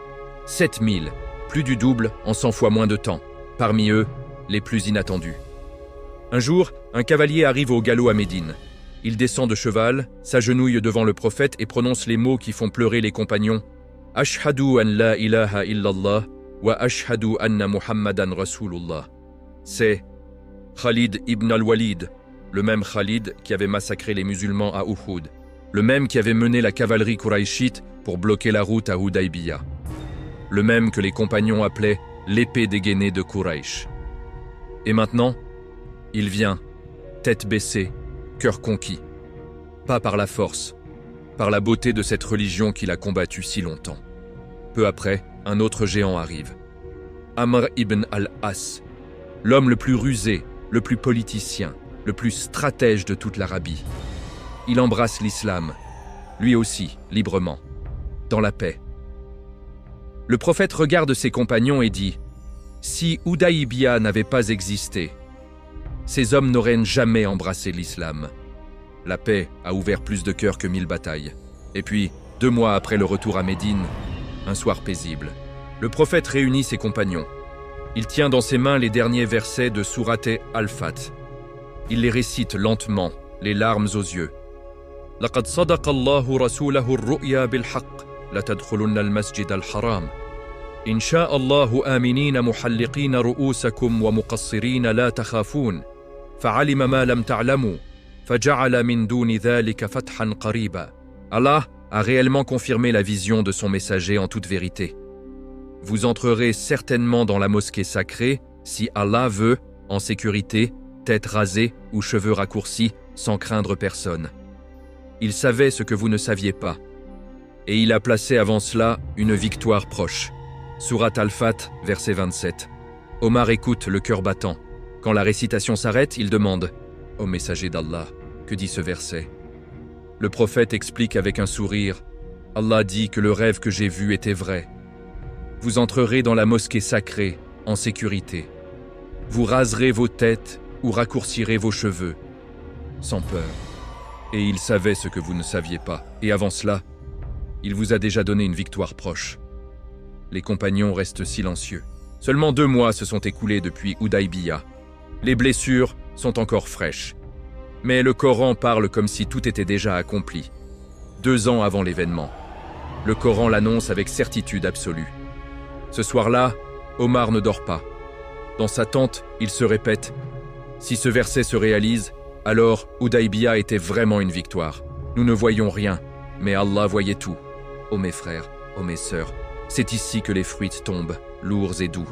7000, plus du double en 100 fois moins de temps. Parmi eux, les plus inattendus. Un jour, un cavalier arrive au galop à Médine. Il descend de cheval, s'agenouille devant le prophète et prononce les mots qui font pleurer les compagnons. « Ashhadu an la ilaha illallah wa ashhadu anna Muhammadan Rasulullah » C'est Khalid ibn al-Walid, le même Khalid qui avait massacré les musulmans à Uhud, le même qui avait mené la cavalerie quraïchite pour bloquer la route à Hudaybiya, le même que les compagnons appelaient l'épée dégainée de Quraysh. Et maintenant, il vient, tête baissée, cœur conquis. Pas par la force, par la beauté de cette religion qu'il a combattue si longtemps. Peu après, un autre géant arrive. Amr ibn al-As, l'homme le plus rusé, le plus politicien, le plus stratège de toute l'Arabie. Il embrasse l'islam, lui aussi, librement, dans la paix. Le prophète regarde ses compagnons et dit « Si Hudaybiya n'avait pas existé, ces hommes n'auraient jamais embrassé l'islam. La paix a ouvert plus de cœurs que 1000 batailles. Et puis, 2 mois après le retour à Médine, un soir paisible, le prophète réunit ses compagnons. Il tient dans ses mains les derniers versets de Sourate Al-Fat. Il les récite lentement, les larmes aux yeux. « Laqad sadaqa Allahu rasulahu ar-ru'ya bil-haqq, la tadkhulunna al-masjid al-haram. Insha Allahu aminina muhalliqina ru'usakum wa muqassirina la takhafun. Fa'alima ma lam ta'lamu. Faja'ala min duni dhalika fathan qariba. » Allah a réellement confirmé la vision de son messager en toute vérité. vous entrerez certainement dans la mosquée sacrée, si Allah veut, en sécurité, tête rasée ou cheveux raccourcis, sans craindre personne. Il savait ce que vous ne saviez pas. Et il a placé avant cela une victoire proche. Sourate Al-Fat, verset 27. Omar écoute le cœur battant. Quand la récitation s'arrête, il demande « Ô messager d'Allah, que dit ce verset ?» Le prophète explique avec un sourire « Allah dit que le rêve que j'ai vu était vrai. Vous entrerez dans la mosquée sacrée, en sécurité. Vous raserez vos têtes ou raccourcirez vos cheveux, sans peur. » Et il savait ce que vous ne saviez pas. Et avant cela, il vous a déjà donné une victoire proche. Les compagnons restent silencieux. Seulement 2 mois se sont écoulés depuis Hudaybiya. Les blessures sont encore fraîches. Mais le Coran parle comme si tout était déjà accompli. 2 ans avant l'événement. Le Coran l'annonce avec certitude absolue. Ce soir-là, Omar ne dort pas. Dans sa tente, il se répète « Si ce verset se réalise, alors Hudaybiya était vraiment une victoire. Nous ne voyions rien, mais Allah voyait tout. Ô mes frères, ô mes sœurs, c'est ici que les fruits tombent, lourds et doux. »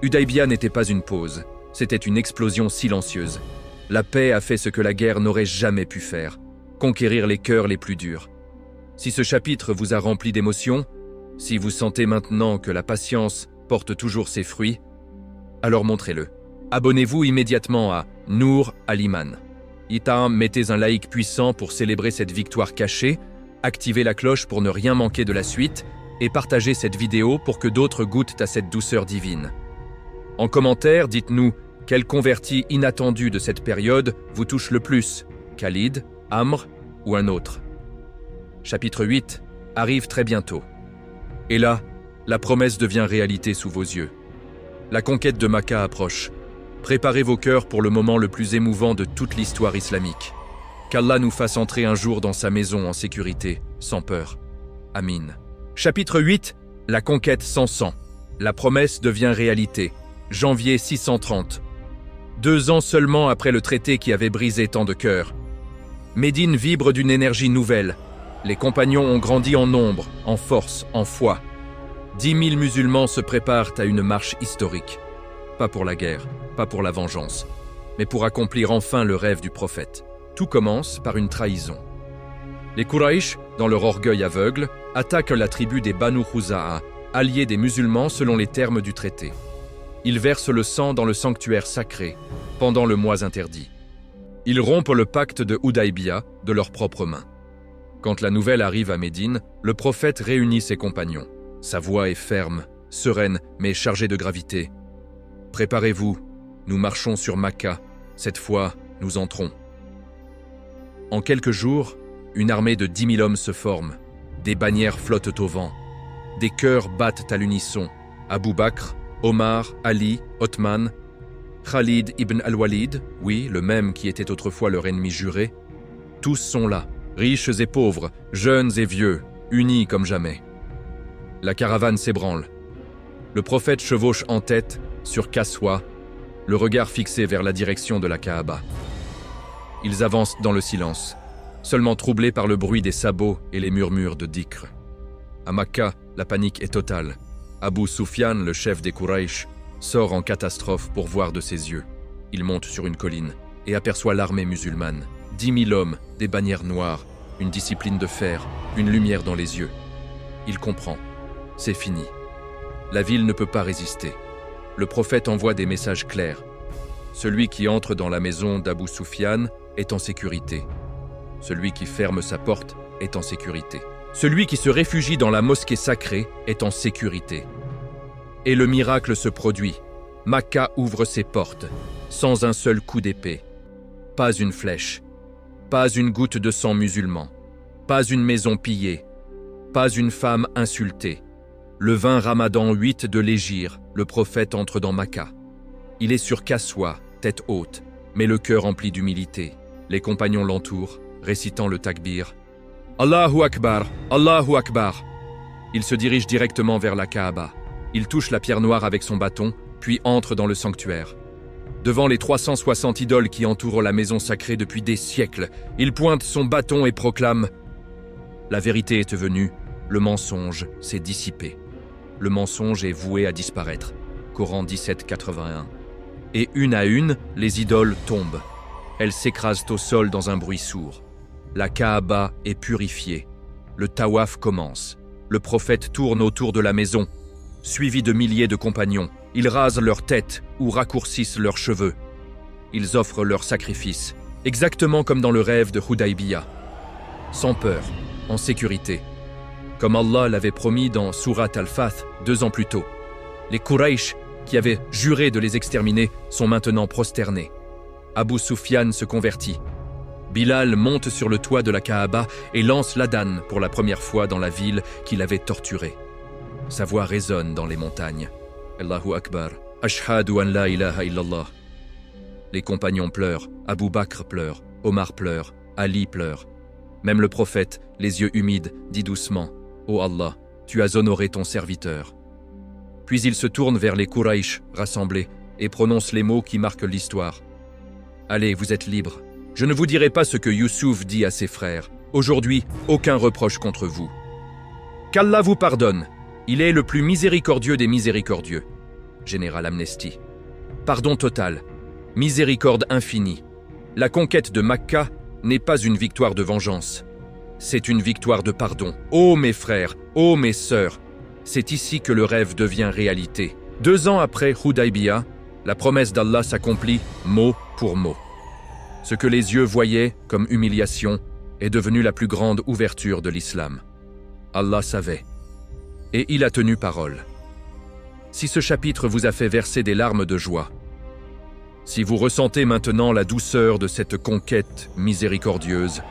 Hudaybiya n'était pas une pause, c'était une explosion silencieuse. La paix a fait ce que la guerre n'aurait jamais pu faire, conquérir les cœurs les plus durs. Si ce chapitre vous a rempli d'émotions, si vous sentez maintenant que la patience porte toujours ses fruits, alors montrez-le. Abonnez-vous immédiatement à Nour Al-Iman. Mettez un like puissant pour célébrer cette victoire cachée, activez la cloche pour ne rien manquer de la suite et partagez cette vidéo pour que d'autres goûtent à cette douceur divine. En commentaire, dites-nous quel converti inattendu de cette période vous touche le plus, Khalid, Amr ou un autre. Chapitre 8 arrive très bientôt. Et là, la promesse devient réalité sous vos yeux. La conquête de Makka approche. Préparez vos cœurs pour le moment le plus émouvant de toute l'histoire islamique. Qu'Allah nous fasse entrer un jour dans sa maison en sécurité, sans peur. Amin. Chapitre 8 la conquête sans sang. La promesse devient réalité. Janvier 630. 2 ans seulement après le traité qui avait brisé tant de cœurs. Médine vibre d'une énergie nouvelle. Les compagnons ont grandi en nombre, en force, en foi. 10 000 musulmans se préparent à une marche historique. Pas pour la guerre, pas pour la vengeance, mais pour accomplir enfin le rêve du prophète. Tout commence par une trahison. Les Quraysh, dans leur orgueil aveugle, attaquent la tribu des Banu Khuza'a, alliés des musulmans selon les termes du traité. Ils versent le sang dans le sanctuaire sacré, pendant le mois interdit. Ils rompent le pacte de Hudaybiya de leurs propres mains. Quand la nouvelle arrive à Médine, le prophète réunit ses compagnons. Sa voix est ferme, sereine, mais chargée de gravité. « Préparez-vous, nous marchons sur Makka, cette fois, nous entrons. » En quelques jours, une armée de 10 000 hommes se forme. Des bannières flottent au vent. Des cœurs battent à l'unisson. Abu Bakr, Omar, Ali, Othman, Khalid ibn al-Walid, oui, le même qui était autrefois leur ennemi juré, tous sont là, riches et pauvres, jeunes et vieux, unis comme jamais. La caravane s'ébranle. Le prophète chevauche en tête, sur Kaswa, le regard fixé vers la direction de la Kaaba. Ils avancent dans le silence, seulement troublés par le bruit des sabots et les murmures de Dikr. À Makka, la panique est totale. Abu Sufyan, le chef des Quraysh, sort en catastrophe pour voir de ses yeux. Il monte sur une colline et aperçoit l'armée musulmane. 10 000 hommes, des bannières noires, une discipline de fer, une lumière dans les yeux. Il comprend. C'est fini. La ville ne peut pas résister. Le prophète envoie des messages clairs. Celui qui entre dans la maison d'Abu Sufyan est en sécurité. Celui qui ferme sa porte est en sécurité. Celui qui se réfugie dans la mosquée sacrée est en sécurité. Et le miracle se produit. Makka ouvre ses portes, sans un seul coup d'épée. Pas une flèche, pas une goutte de sang musulman, pas une maison pillée, pas une femme insultée. Le 20 Ramadan 8 de l'Hégire, le prophète entre dans Makka. Il est sur Kaswa, tête haute, mais le cœur empli d'humilité. Les compagnons l'entourent, récitant le takbir. Allahu Akbar, Allahu Akbar. Il se dirige directement vers la Kaaba. Il touche la pierre noire avec son bâton, puis entre dans le sanctuaire. Devant les 360 idoles qui entourent la maison sacrée depuis des siècles, il pointe son bâton et proclame « La vérité est venue, le mensonge s'est dissipé. le mensonge est voué à disparaître. Coran 17:81. Et une à une, les idoles tombent. Elles s'écrasent au sol dans un bruit sourd. La Kaaba est purifiée. Le tawaf commence. Le prophète tourne autour de la maison, suivi de milliers de compagnons. Ils rasent leurs têtes ou raccourcissent leurs cheveux. Ils offrent leurs sacrifices, exactement comme dans le rêve de Hudaybiyah. Sans peur, en sécurité. Comme Allah l'avait promis dans Surat Al-Fath 2 ans plus tôt. Les Quraysh, qui avaient juré de les exterminer, sont maintenant prosternés. Abu Sufyan se convertit. Bilal monte sur le toit de la Kaaba et lance l'adhan pour la première fois dans la ville qu'il avait torturée. Sa voix résonne dans les montagnes. Allahu Akbar, Ashhadu an la ilaha illallah. Les compagnons pleurent, Abu Bakr pleure, Omar pleure, Ali pleure. Même le prophète, les yeux humides, dit doucement « Ô Allah, tu as honoré ton serviteur ». Puis il se tourne vers les Quraysh rassemblés et prononce les mots qui marquent l'histoire. « Allez, vous êtes libres. Je ne vous dirai pas ce que Youssouf dit à ses frères. Aujourd'hui, aucun reproche contre vous. Qu'Allah vous pardonne. Il est le plus miséricordieux des miséricordieux. » Général Amnesty. Pardon total. Miséricorde infinie. La conquête de Makka n'est pas une victoire de vengeance. C'est une victoire de pardon. Ô mes frères, ô mes sœurs, c'est ici que le rêve devient réalité. 2 ans après Hudaybiyah, la promesse d'Allah s'accomplit mot pour mot. Ce que les yeux voyaient comme humiliation est devenu la plus grande ouverture de l'islam. Allah savait. Et il a tenu parole. Si ce chapitre vous a fait verser des larmes de joie, si vous ressentez maintenant la douceur de cette conquête miséricordieuse,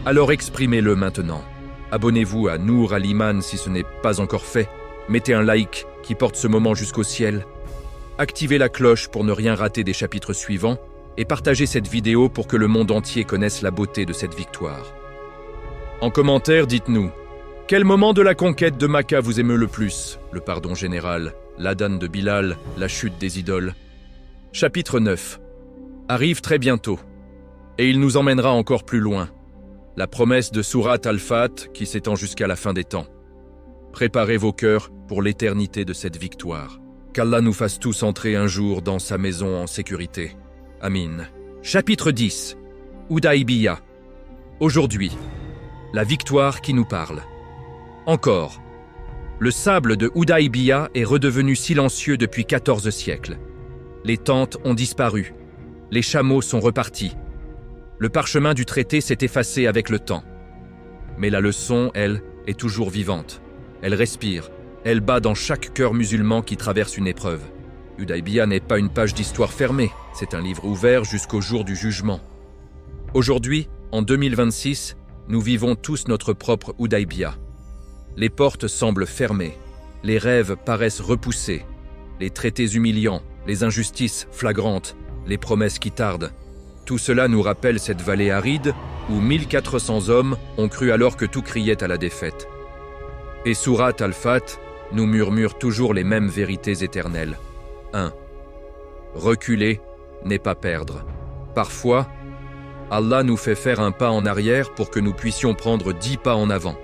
alors exprimez-le maintenant. Abonnez-vous à Nour al-Iman si ce n'est pas encore fait. Mettez un like qui porte ce moment jusqu'au ciel. Activez la cloche pour ne rien rater des chapitres suivants et partagez cette vidéo pour que le monde entier connaisse la beauté de cette victoire. En commentaire, dites-nous, quel moment de la conquête de Makka vous émeut le plus? Le pardon général, l'adhan de Bilal, la chute des idoles. Chapitre 9 arrive très bientôt, et il nous emmènera encore plus loin. La promesse de Surat Al-Fath qui s'étend jusqu'à la fin des temps. Préparez vos cœurs pour l'éternité de cette victoire. Qu'Allah nous fasse tous entrer un jour dans sa maison en sécurité. Amin. Chapitre 10 Hudaybiyah. Aujourd'hui, la victoire qui nous parle. Encore. Le sable de Hudaybiyah est redevenu silencieux depuis 14 siècles. Les tentes ont disparu. Les chameaux sont repartis. Le parchemin du traité s'est effacé avec le temps. Mais la leçon, elle, est toujours vivante. Elle respire. Elle bat dans chaque cœur musulman qui traverse une épreuve. Hudaybiyah n'est pas une page d'histoire fermée. C'est un livre ouvert jusqu'au jour du jugement. Aujourd'hui, en 2026, nous vivons tous notre propre Hudaybiyah. Les portes semblent fermées. Les rêves paraissent repoussés. Les traités humiliants, les injustices flagrantes, les promesses qui tardent. Tout cela nous rappelle cette vallée aride où 1400 hommes ont cru alors que tout criait à la défaite. Et Surat Al-Fath nous murmure toujours les mêmes vérités éternelles. 1. Reculer n'est pas perdre. Parfois, Allah nous fait faire un pas en arrière pour que nous puissions prendre 10 pas en avant.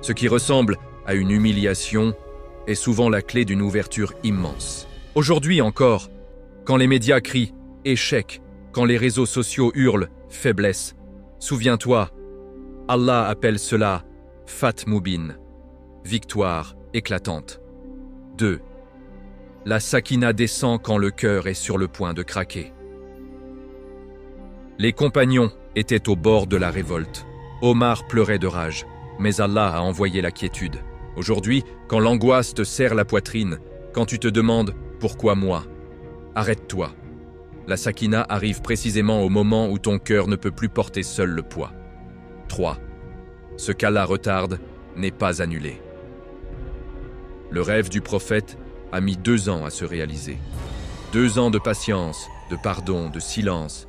Ce qui ressemble à une humiliation est souvent la clé d'une ouverture immense. Aujourd'hui encore, quand les médias crient « échec », quand les réseaux sociaux hurlent « faiblesse », souviens-toi, Allah appelle cela « Fath Mubin », victoire éclatante. 2. La sakina descend quand le cœur est sur le point de craquer. Les compagnons étaient au bord de la révolte. Omar pleurait de rage, mais Allah a envoyé la quiétude. Aujourd'hui, quand l'angoisse te serre la poitrine, quand tu te demandes « pourquoi moi ?», arrête-toi. La sakina arrive précisément au moment où ton cœur ne peut plus porter seul le poids. 3. Ce qu'Allah retarde n'est pas annulé. Le rêve du prophète a mis 2 ans à se réaliser. 2 ans de patience, de pardon, de silence,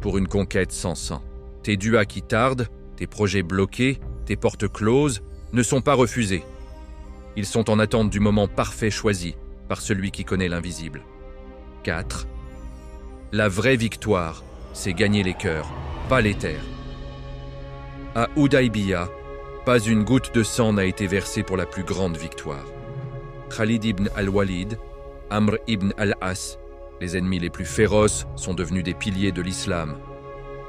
pour une conquête sans sang. Tes duas qui tardent, tes projets bloqués, tes portes closes, ne sont pas refusés. Ils sont en attente du moment parfait choisi par celui qui connaît l'invisible. 4. La vraie victoire, c'est gagner les cœurs, pas les terres. À Hudaybiyah, pas une goutte de sang n'a été versée pour la plus grande victoire. Khalid ibn al-Walid, Amr ibn al-As, les ennemis les plus féroces, sont devenus des piliers de l'islam.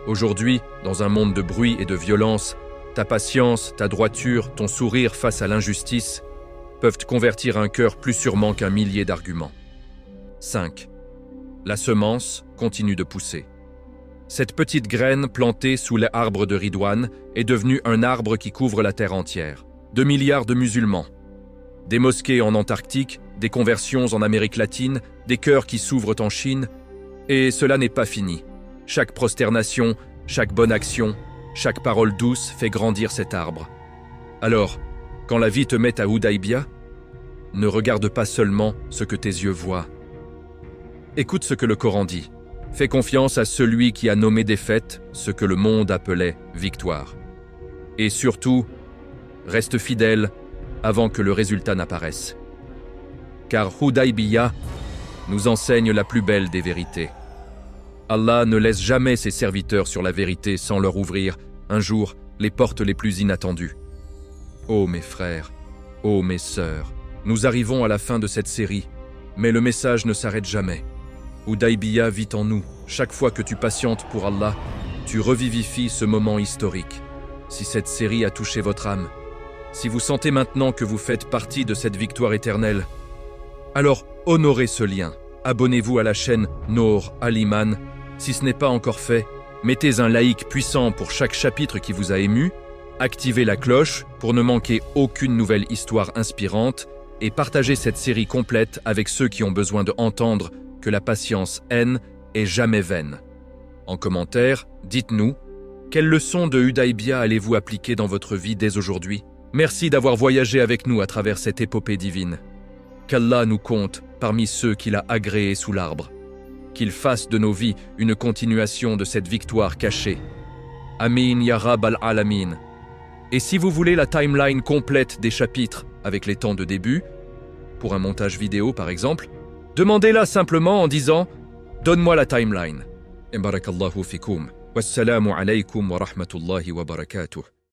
Aujourd'hui, dans un monde de bruit et de violence, ta patience, ta droiture, ton sourire face à l'injustice peuvent convertir un cœur plus sûrement qu'un millier d'arguments. 5. La semence continue de pousser. Cette petite graine plantée sous les arbres de Ridwan est devenue un arbre qui couvre la terre entière. 2 milliards de musulmans. Des mosquées en Antarctique, des conversions en Amérique latine, des cœurs qui s'ouvrent en Chine. Et cela n'est pas fini. Chaque prosternation, chaque bonne action, chaque parole douce fait grandir cet arbre. Alors, quand la vie te met à Houdaïbia, ne regarde pas seulement ce que tes yeux voient. Écoute ce que le Coran dit. Fais confiance à celui qui a nommé défaite ce que le monde appelait victoire. Et surtout, reste fidèle avant que le résultat n'apparaisse. Car Houdaïbia nous enseigne la plus belle des vérités. Allah ne laisse jamais ses serviteurs sur la vérité sans leur ouvrir, un jour, les portes les plus inattendues. Ô mes frères, ô mes sœurs, nous arrivons à la fin de cette série, mais le message ne s'arrête jamais. Houdaïbia vit en nous. Chaque fois que tu patientes pour Allah, tu revivifies ce moment historique. Si cette série a touché votre âme, si vous sentez maintenant que vous faites partie de cette victoire éternelle, alors honorez ce lien. Abonnez-vous à la chaîne Noor Al-Iman. Si ce n'est pas encore fait, mettez un like puissant pour chaque chapitre qui vous a ému, activez la cloche pour ne manquer aucune nouvelle histoire inspirante et partagez cette série complète avec ceux qui ont besoin d'entendre que la patience haine est jamais vaine. En commentaire, dites-nous, quelle leçon de Houdaïbia allez-vous appliquer dans votre vie dès aujourd'hui? Merci d'avoir voyagé avec nous à travers cette épopée divine. Qu'Allah nous compte parmi ceux qu'il a agréés sous l'arbre. Qu'il fasse de nos vies une continuation de cette victoire cachée. Amin ya Rabbal Alamin. Et si vous voulez la timeline complète des chapitres avec les temps de début, pour un montage vidéo par exemple, demandez-la simplement en disant « Donne-moi la timeline ». Et barakallahu fikoum. Wassalamu alaykum wa rahmatullahi wa barakatuh.